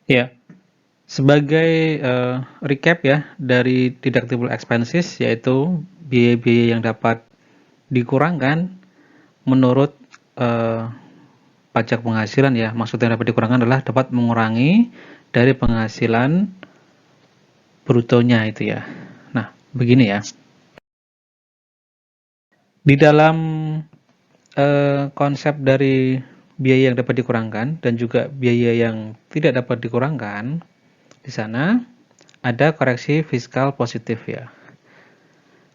Ya, sebagai recap ya dari deductible expenses, yaitu biaya-biaya yang dapat dikurangkan menurut eh, pajak penghasilan ya. Maksudnya dapat dikurangkan adalah dapat mengurangi dari penghasilan brutonya itu ya. Nah, begini ya. Di dalam konsep dari biaya yang dapat dikurangkan dan juga biaya yang tidak dapat dikurangkan, di sana ada koreksi fiskal positif ya.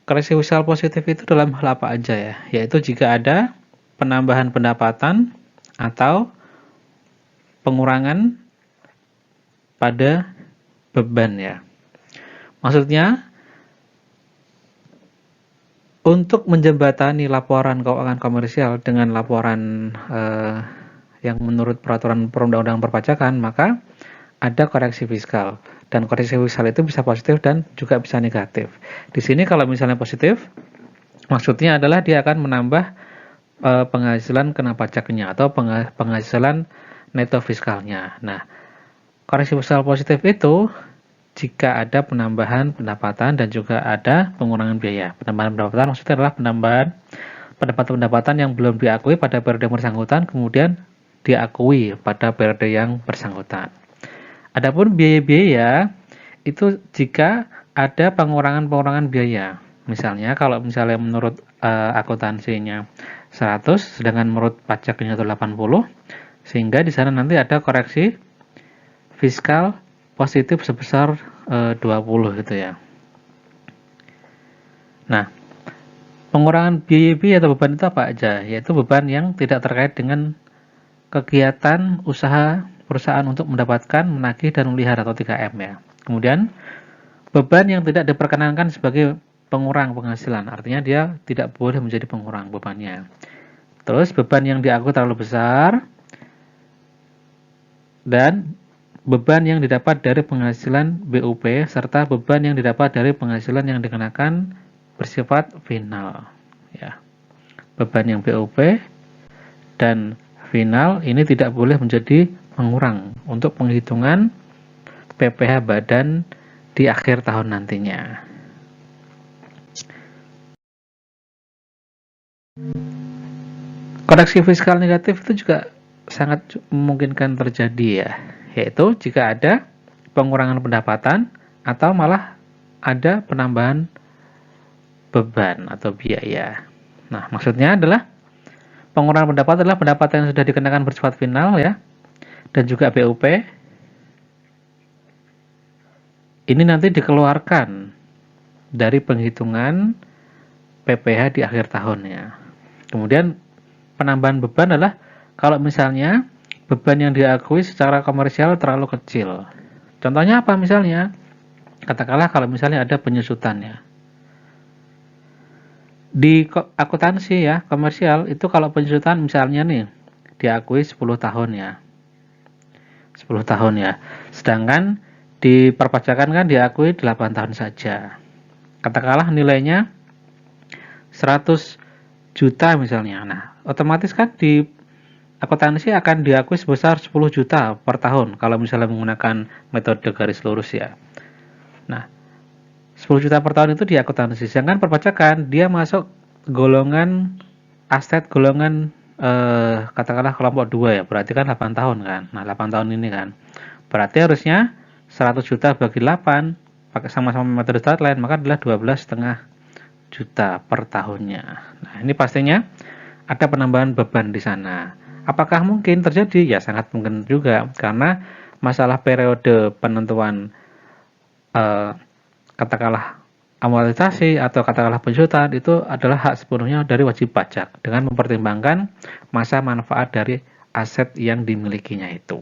Koreksi fiskal positif itu dalam hal apa aja ya? Yaitu jika ada penambahan pendapatan atau pengurangan pada beban ya. Maksudnya untuk menjembatani laporan keuangan komersial dengan laporan yang menurut peraturan perundang-undangan perpajakan, maka ada koreksi fiskal. Dan koreksi fiskal itu bisa positif dan juga bisa negatif. Di sini kalau misalnya positif, maksudnya adalah dia akan menambah penghasilan kena pajaknya atau penghasilan neto fiskalnya. Nah, koreksi fiskal positif itu jika ada penambahan pendapatan dan juga ada pengurangan biaya. Penambahan pendapatan maksudnya adalah penambahan pendapatan-pendapatan yang belum diakui pada periode yang bersangkutan, kemudian diakui pada periode yang bersangkutan. Adapun biaya-biaya itu jika ada pengurangan-pengurangan biaya. Misalnya kalau misalnya menurut akuntansinya 100 sedangkan menurut pajaknya itu 80, sehingga di sana nanti ada koreksi fiskal positif sebesar 20 gitu ya. Nah, pengurangan biaya atau beban itu apa aja? Yaitu beban yang tidak terkait dengan kegiatan usaha perusahaan untuk mendapatkan, menagih, dan memelihara atau 3M ya. Kemudian, beban yang tidak diperkenankan sebagai pengurang penghasilan, artinya dia tidak boleh menjadi pengurang bebannya. Terus, beban yang diakui terlalu besar, dan beban yang didapat dari penghasilan BUP, serta beban yang didapat dari penghasilan yang dikenakan bersifat final. Ya, beban yang BUP dan final ini tidak boleh menjadi pengurang untuk penghitungan PPh badan di akhir tahun nantinya. Koreksi fiskal negatif itu juga sangat memungkinkan terjadi ya, yaitu jika ada pengurangan pendapatan atau malah ada penambahan beban atau biaya. Nah, maksudnya adalah pengurangan pendapatan adalah pendapatan yang sudah dikenakan bersifat final ya, dan juga BUP ini nanti dikeluarkan dari penghitungan PPh di akhir tahunnya. Kemudian penambahan beban adalah kalau misalnya beban yang diakui secara komersial terlalu kecil. Contohnya apa misalnya? Katakanlah kalau misalnya ada penyusutannya. Di akuntansi ya, komersial itu kalau penyusutan misalnya nih diakui 10 tahun ya. 10 tahun ya. Sedangkan di perpajakan kan diakui 8 tahun saja. Katakanlah nilainya 100 juta misalnya. Nah, otomatis kan di akuntansi akan diakui sebesar 10 juta per tahun kalau misalnya menggunakan metode garis lurus ya. Nah, 10 juta per tahun itu di akuntansi. Sedangkan perpajakan dia masuk golongan aset golongan katakanlah kelompok 2 ya. Berarti kan 8 tahun kan. Nah, 8 tahun ini kan. Berarti harusnya 100 juta bagi 8 pakai sama-sama metode start line maka adalah 12,5 juta per tahunnya. Nah, ini pastinya ada penambahan beban di sana. Apakah mungkin terjadi? Ya, sangat mungkin juga karena masalah periode penentuan eh, katakanlah amortisasi atau katakanlah penjutaan itu adalah hak sepenuhnya dari wajib pajak dengan mempertimbangkan masa manfaat dari aset yang dimilikinya itu.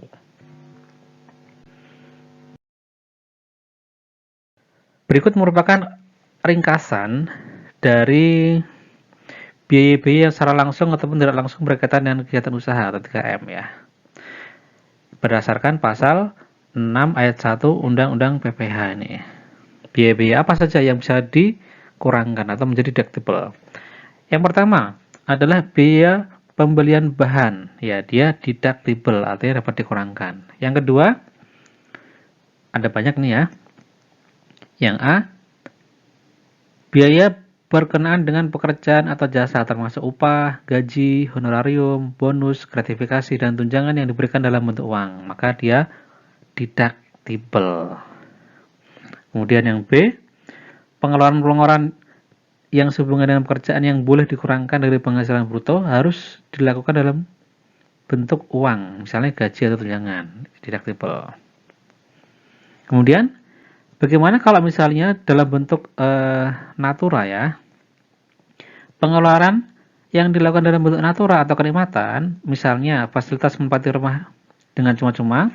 Berikut merupakan ringkasan dari biaya-biaya yang secara langsung ataupun tidak langsung berkaitan dengan kegiatan usaha atau 3M ya. Berdasarkan pasal 6 ayat 1 Undang-Undang PPh ini. Biaya-biaya apa saja yang bisa dikurangkan atau menjadi deductible? Yang pertama adalah biaya pembelian bahan. Ya, dia deductible, artinya dapat dikurangkan. Yang kedua, Ada banyak nih ya. Yang A, biaya berkenaan dengan pekerjaan atau jasa termasuk upah, gaji, honorarium, bonus, gratifikasi, dan tunjangan yang diberikan dalam bentuk uang. Maka dia deductible. Kemudian yang B, pengeluaran-pengeluaran yang sehubungan dengan pekerjaan yang boleh dikurangkan dari penghasilan bruto harus dilakukan dalam bentuk uang, misalnya gaji atau tunjangan, deductible. Kemudian, bagaimana kalau misalnya dalam bentuk natura ya, pengeluaran yang dilakukan dalam bentuk natura atau kenikmatan, misalnya fasilitas menempati rumah dengan cuma-cuma,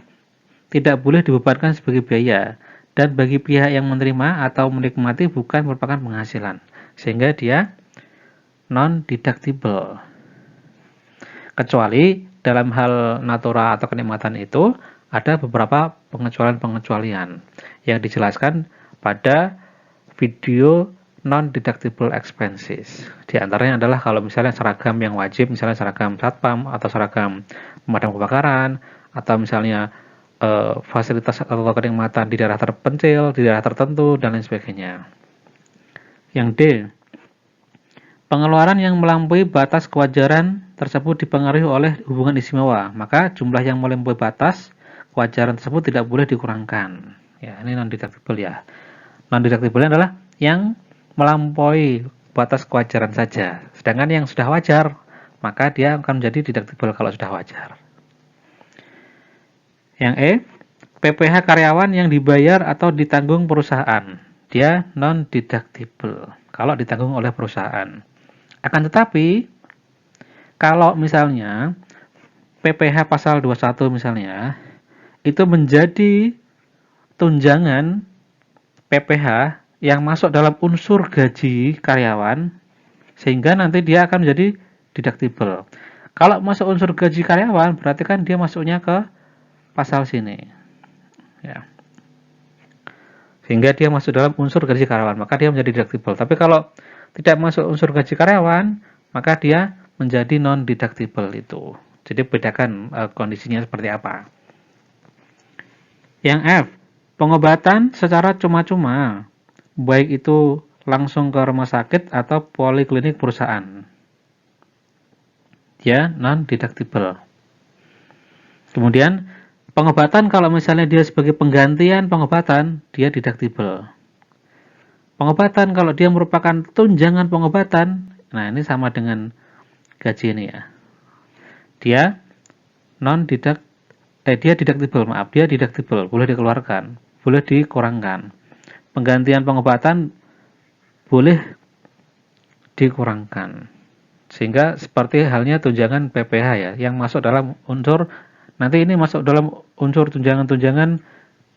tidak boleh dibebankan sebagai biaya, dan bagi pihak yang menerima atau menikmati bukan merupakan penghasilan, sehingga dia non-deductible. Kecuali dalam hal natura atau kenikmatan itu, ada beberapa pengecualian-pengecualian yang dijelaskan pada video non-deductible expenses. Di antaranya adalah kalau misalnya seragam yang wajib, misalnya seragam satpam atau seragam pemadam kebakaran, atau misalnya fasilitas atau kenikmatan di daerah terpencil, di daerah tertentu, dan lain sebagainya. Yang D, pengeluaran yang melampaui batas kewajaran tersebut dipengaruhi oleh hubungan istimewa, maka jumlah yang melampaui batas kewajaran tersebut tidak boleh dikurangkan. Ya, ini non-deductible ya. Non-deductible adalah yang melampaui batas kewajaran saja. Sedangkan yang sudah wajar, maka dia akan menjadi deductible kalau sudah wajar. Yang E, PPh karyawan yang dibayar atau ditanggung perusahaan. Dia non-deductible kalau ditanggung oleh perusahaan. Akan tetapi, kalau misalnya PPh pasal 21 misalnya, itu menjadi tunjangan PPh yang masuk dalam unsur gaji karyawan, sehingga nanti dia akan menjadi deductible. Kalau masuk unsur gaji karyawan, berarti kan dia masuknya ke pasal sini. Ya. Sehingga dia masuk dalam unsur gaji karyawan, maka dia menjadi deductible. Tapi kalau tidak masuk unsur gaji karyawan, maka dia menjadi non-deductible itu. Jadi bedakan kondisinya seperti apa. Yang F, pengobatan secara cuma-cuma, baik itu langsung ke rumah sakit atau poliklinik perusahaan. Dia non-deductible. Kemudian, pengobatan kalau misalnya dia sebagai penggantian pengobatan, dia deductible. Pengobatan kalau dia merupakan tunjangan pengobatan, nah ini sama dengan gaji ini ya. Dia dia deductible, boleh dikeluarkan, boleh dikurangkan. Penggantian pengobatan boleh dikurangkan. Sehingga seperti halnya tunjangan PPh ya, yang masuk dalam unsur, nanti ini masuk dalam unsur tunjangan-tunjangan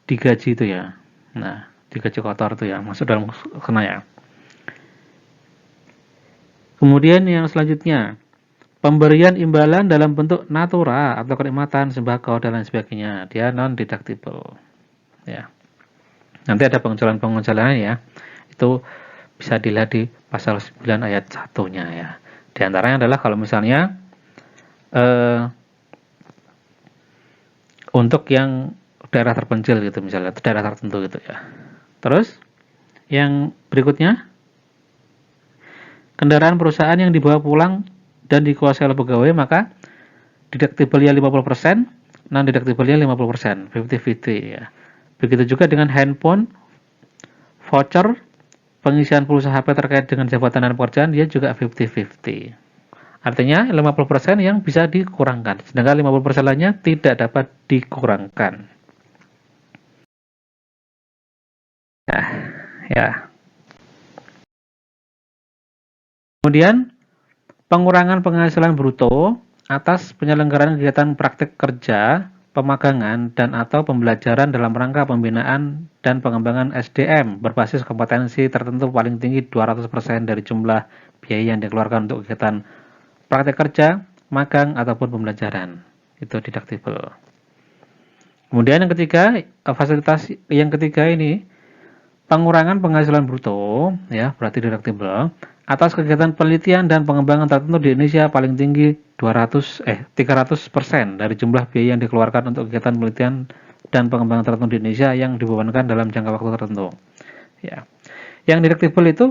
di gaji itu ya. Nah, di gaji kotor itu ya, masuk dalam kena ya. Kemudian yang selanjutnya, pemberian imbalan dalam bentuk natura atau kenikmatan, sembako, dan lain sebagainya. Dia non-deductible. Ya. Nanti ada pengecualian-pengecualian ya. Itu bisa dilihat di pasal 9 ayat 1-nya ya. Di antaranya adalah kalau misalnya untuk yang daerah terpencil gitu misalnya, daerah tertentu gitu ya. Terus yang berikutnya, kendaraan perusahaan yang dibawa pulang dan dikuasai oleh pegawai, maka deductible-nya 50%, non-deductible-nya 50%, 50-50 ya. Begitu juga dengan handphone, voucher, pengisian pulsa HP terkait dengan jabatan dan pekerjaan, dia juga 50-50. Artinya 50% yang bisa dikurangkan, sedangkan 50% lainnya tidak dapat dikurangkan. Nah, ya. Kemudian, pengurangan penghasilan bruto atas penyelenggaraan kegiatan praktik kerja, pemagangan, dan atau pembelajaran dalam rangka pembinaan dan pengembangan SDM berbasis kompetensi tertentu paling tinggi 200% dari jumlah biaya yang dikeluarkan untuk kegiatan praktik kerja, magang, ataupun pembelajaran. Itu deductible. Kemudian yang ketiga, fasilitas yang ketiga ini, pengurangan penghasilan bruto, ya berarti deductible, atas kegiatan penelitian dan pengembangan tertentu di Indonesia paling tinggi 300% dari jumlah biaya yang dikeluarkan untuk kegiatan penelitian dan pengembangan tertentu di Indonesia yang dibebankan dalam jangka waktu tertentu. Ya. Yang deductible itu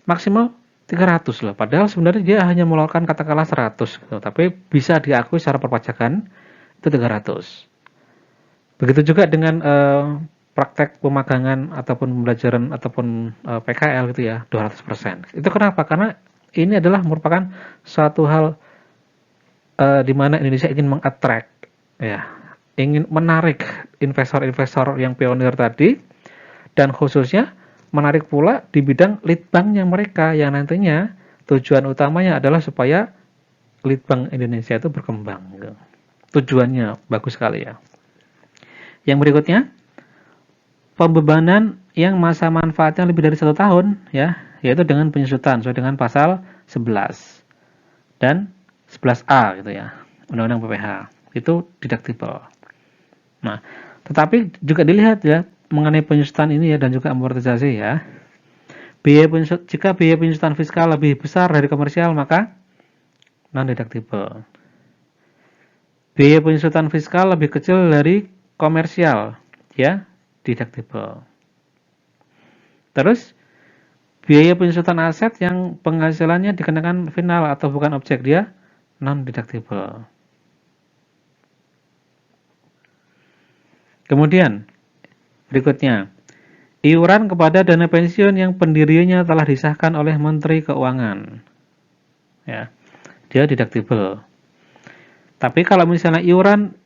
maksimal 300 loh. Padahal sebenarnya dia hanya mengeluarkan katakanlah 100 gitu, tapi bisa diakui secara perpajakan itu 300. Begitu juga dengan praktek pemagangan ataupun pembelajaran ataupun PKL gitu ya, 200%. Itu kenapa? Karena ini adalah merupakan suatu hal di mana Indonesia ingin mengattract ya, ingin menarik investor-investor yang pionir tadi, dan khususnya menarik pula di bidang leadbanknya mereka yang nantinya tujuan utamanya adalah supaya leadbank Indonesia itu berkembang. Tujuannya bagus sekali ya. Yang berikutnya, pembebanan yang masa manfaatnya lebih dari 1 tahun ya, yaitu dengan penyusutan sesuai dengan pasal 11 dan 11A gitu ya, Undang-Undang PPH. Itu deductible. Nah, tetapi juga dilihat ya mengenai penyusutan ini ya, dan juga amortisasi ya. Jika biaya penyusutan fiskal lebih besar dari komersial, maka non-deductible. Biaya penyusutan fiskal lebih kecil dari komersial, ya, deductible. Terus, biaya penyusutan aset yang penghasilannya dikenakan final atau bukan objek, dia non-deductible. Kemudian, berikutnya, iuran kepada dana pensiun yang pendiriannya telah disahkan oleh Menteri Keuangan. Ya, dia deductible. Tapi kalau misalnya iuran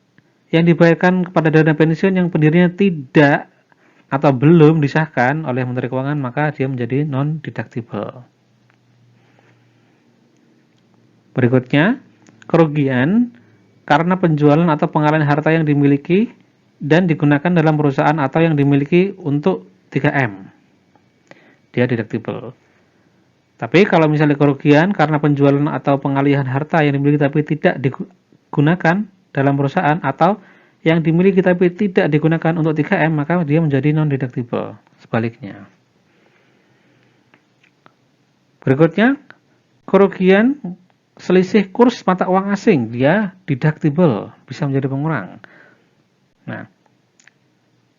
yang dibayarkan kepada dana pensiun yang pendirinya tidak atau belum disahkan oleh Menteri Keuangan, maka dia menjadi non-deductible. Berikutnya, kerugian karena penjualan atau pengalihan harta yang dimiliki dan digunakan dalam perusahaan atau yang dimiliki untuk 3M. Dia deductible. Tapi kalau misalnya kerugian karena penjualan atau pengalihan harta yang dimiliki tapi tidak digunakan dalam perusahaan atau yang dimiliki tapi tidak digunakan untuk 3M, maka dia menjadi non-deductible. Sebaliknya. Berikutnya, kerugian selisih kurs mata uang asing, dia deductible, bisa menjadi pengurang. Nah,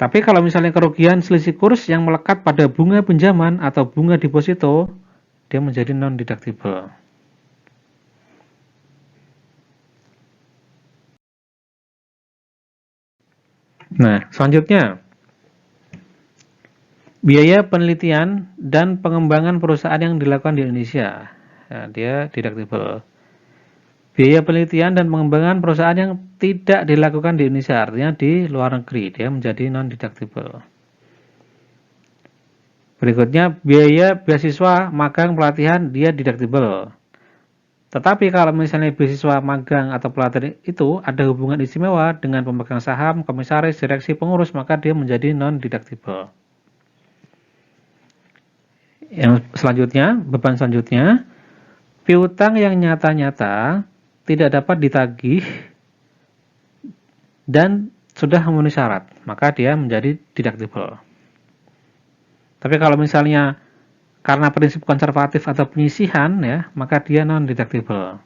tapi kalau misalnya kerugian selisih kurs yang melekat pada bunga pinjaman atau bunga deposito, dia menjadi non-deductible. Nah, selanjutnya, biaya penelitian dan pengembangan perusahaan yang dilakukan di Indonesia, nah, dia deductible. Biaya penelitian dan pengembangan perusahaan yang tidak dilakukan di Indonesia, artinya di luar negeri, dia menjadi non-deductible. Berikutnya, biaya beasiswa, magang, pelatihan, dia deductible. Tetapi kalau misalnya beasiswa, magang, atau pelatihan itu ada hubungan istimewa dengan pemegang saham, komisaris, direksi, pengurus, maka dia menjadi non-deductible. Yang selanjutnya, beban selanjutnya, piutang yang nyata-nyata tidak dapat ditagih dan sudah memenuhi syarat, maka dia menjadi deductible. Tapi kalau misalnya karena prinsip konservatif atau penyisihan ya, maka dia non-deductible.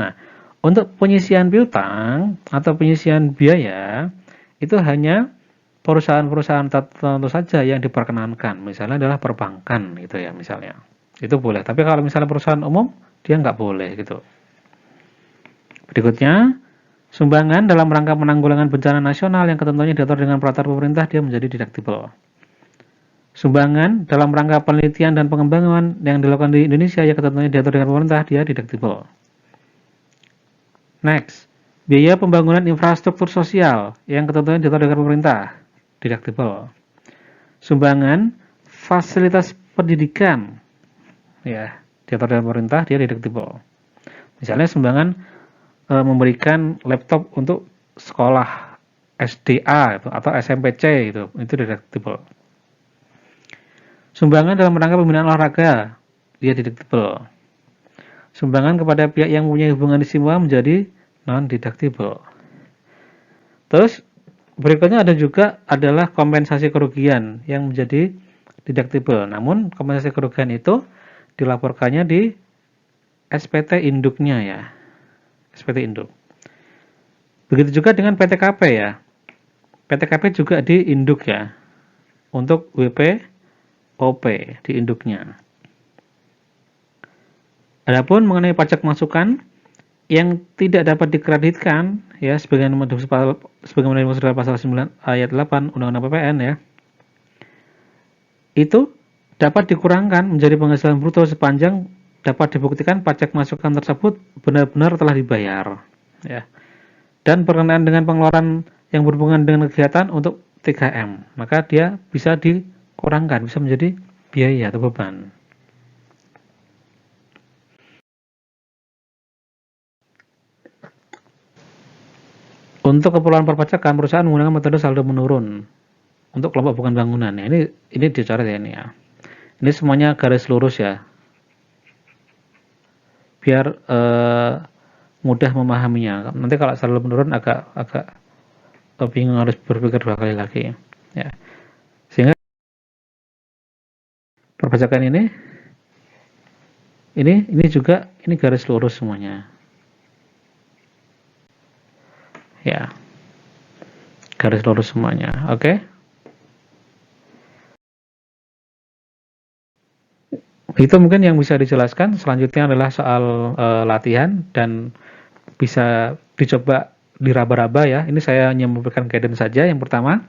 Nah, untuk penyisihan piutang atau penyisihan biaya itu hanya perusahaan-perusahaan tertentu saja yang diperkenankan. Misalnya adalah perbankan gitu ya, misalnya. Itu boleh. Tapi kalau misalnya perusahaan umum, dia nggak boleh gitu. Berikutnya, sumbangan dalam rangka penanggulangan bencana nasional yang ketentuannya diatur dengan peraturan pemerintah, dia menjadi deductible. Sumbangan dalam rangka penelitian dan pengembangan yang dilakukan di Indonesia yang ketentuannya diatur dengan pemerintah, dia deductible. Next, biaya pembangunan infrastruktur sosial yang ketentuannya diatur dengan pemerintah, deductible. Sumbangan fasilitas pendidikan ya, diatur dengan pemerintah, dia deductible. Misalnya sumbangan memberikan laptop untuk sekolah SDA atau SMPC itu deductible. Sumbangan dalam rangka pembinaan olahraga, dia deductible. Sumbangan kepada pihak yang mempunyai hubungan istimewa menjadi non-deductible. Terus berikutnya ada juga adalah kompensasi kerugian yang menjadi deductible. Namun kompensasi kerugian itu dilaporkannya di SPT induknya ya. SPT induk. Begitu juga dengan PTKP ya. PTKP juga di induk ya. Untuk WPOP di induknya. Adapun mengenai pajak masukan yang tidak dapat dikreditkan ya sebagaimana dimaksud dalam pasal 9 ayat 8 Undang-Undang PPN ya. Itu dapat dikurangkan menjadi penghasilan bruto sepanjang dapat dibuktikan pajak masukan tersebut benar-benar telah dibayar ya. Dan berkenaan dengan pengeluaran yang berhubungan dengan kegiatan untuk 3M, maka dia bisa dikurangkan, bisa menjadi biaya atau beban. Untuk keperluan perpajakan, perusahaan menggunakan metode saldo menurun untuk kelompok bukan bangunan. Ya, ini dicoret ya ini ya. Ini semuanya garis lurus ya. Biar mudah memahaminya. Nanti kalau saldo menurun agak bingung, harus berpikir 2 kali lagi ya. Sehingga perpajakan ini juga ini garis lurus semuanya ya, garis lurus semuanya. Oke. Itu mungkin yang bisa dijelaskan. Selanjutnya adalah soal latihan dan bisa dicoba diraba-raba ya. Ini saya hanya memberikan guidance saja. Yang pertama,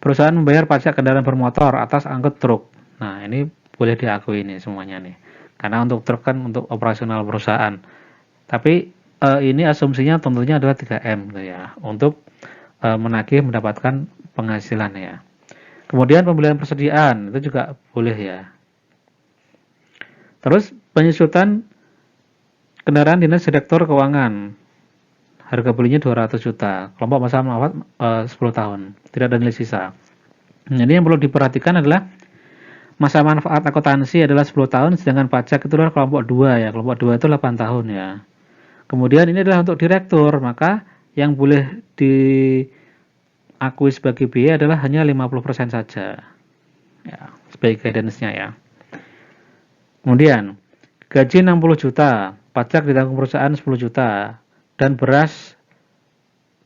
perusahaan membayar pajak kendaraan bermotor atas angkut truk. Nah, ini boleh diakui nih semuanya nih. Karena untuk truk kan untuk operasional perusahaan. Tapi ini asumsinya tentunya adalah 3M gitu ya. Untuk menagih mendapatkan penghasilan ya. Kemudian pembelian persediaan itu juga boleh ya. Terus penyusutan kendaraan dinas direktur keuangan. Harga belinya 200 juta. Kelompok masa manfaat 10 tahun. Tidak ada nilai sisa. Jadi yang perlu diperhatikan adalah masa manfaat akuntansi adalah 10 tahun, sedangkan pajak itu adalah kelompok 2 ya. Kelompok 2 itu 8 tahun ya. Kemudian ini adalah untuk direktur, maka yang boleh diakui sebagai biaya adalah hanya 50% saja. Ya, sebagai guidance-nya ya. Kemudian, gaji 60 juta, pajak ditanggung perusahaan 10 juta, dan beras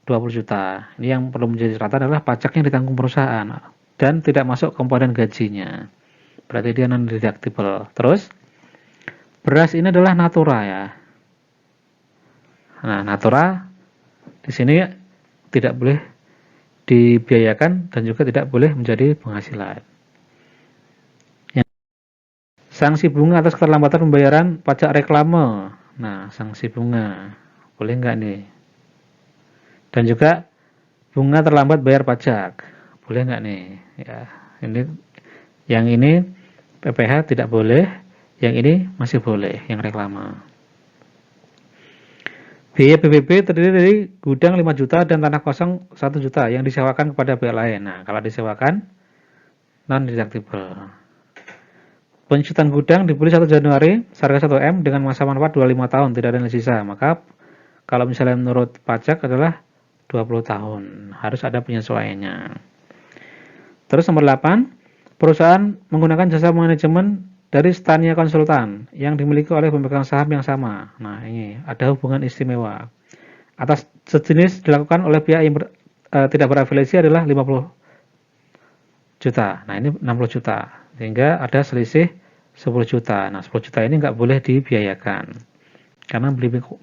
20 juta. Ini yang perlu menjadi catatan adalah pajak yang ditanggung perusahaan, dan tidak masuk komponen gajinya. Berarti dia non-deductible. Terus, beras ini adalah natura ya. Nah, natura di sini tidak boleh dibiayakan dan juga tidak boleh menjadi penghasilan. Sanksi bunga atas keterlambatan pembayaran pajak reklame. Nah, sanksi bunga. Boleh nggak nih? Dan juga bunga terlambat bayar pajak. Boleh nggak nih? Ya, yang ini PPh tidak boleh, yang ini masih boleh, yang reklame. Biaya BPB terdiri dari gudang 5 juta dan tanah kosong 1 juta yang disewakan kepada pihak lain. Nah, kalau disewakan non-deductible. Penyusutan gudang dibeli 1 Januari, seharga 1M dengan masa manfaat 25 tahun, tidak ada nilai sisa. Maka kalau misalnya menurut pajak adalah 20 tahun, harus ada penyesuaiannya. Terus nomor 8, perusahaan menggunakan jasa manajemen dari Stania Konsultan yang dimiliki oleh pemegang saham yang sama. Nah, ini ada hubungan istimewa. Atas sejenis dilakukan oleh pihak yang tidak berafiliasi adalah 50 juta. Nah, ini 60 juta. Sehingga ada selisih 10 juta. Nah, 10 juta ini nggak boleh dibiayakan karena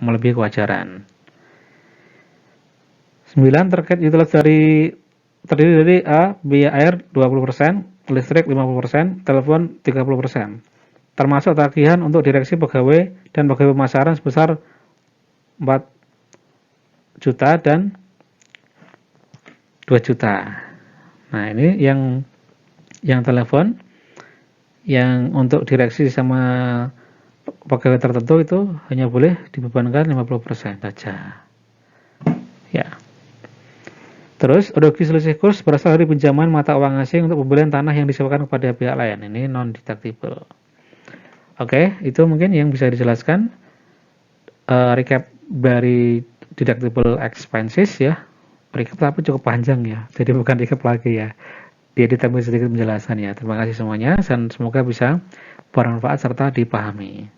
melebihi kewajaran. 9, terkait utilitas terdiri dari A, biaya air 20%, listrik 50%, telepon 30%. Termasuk tagihan untuk direksi pegawai dan pegawai pemasaran sebesar 4 juta dan 2 juta. Nah, ini yang telepon, yang untuk direksi sama pegawai tertentu itu hanya boleh dibebankan 50% saja. Ya. Terus, reduksi selisih kurs berasal dari pinjaman mata uang asing untuk pembelian tanah yang disewakan kepada pihak lain. Ini non-deductible. Oke, itu mungkin yang bisa dijelaskan. Recap dari deductible expenses ya. Recap tapi cukup panjang ya. Jadi bukan recap lagi ya. Dia ditambah sedikit penjelasan ya. Terima kasih semuanya dan semoga bisa bermanfaat serta dipahami.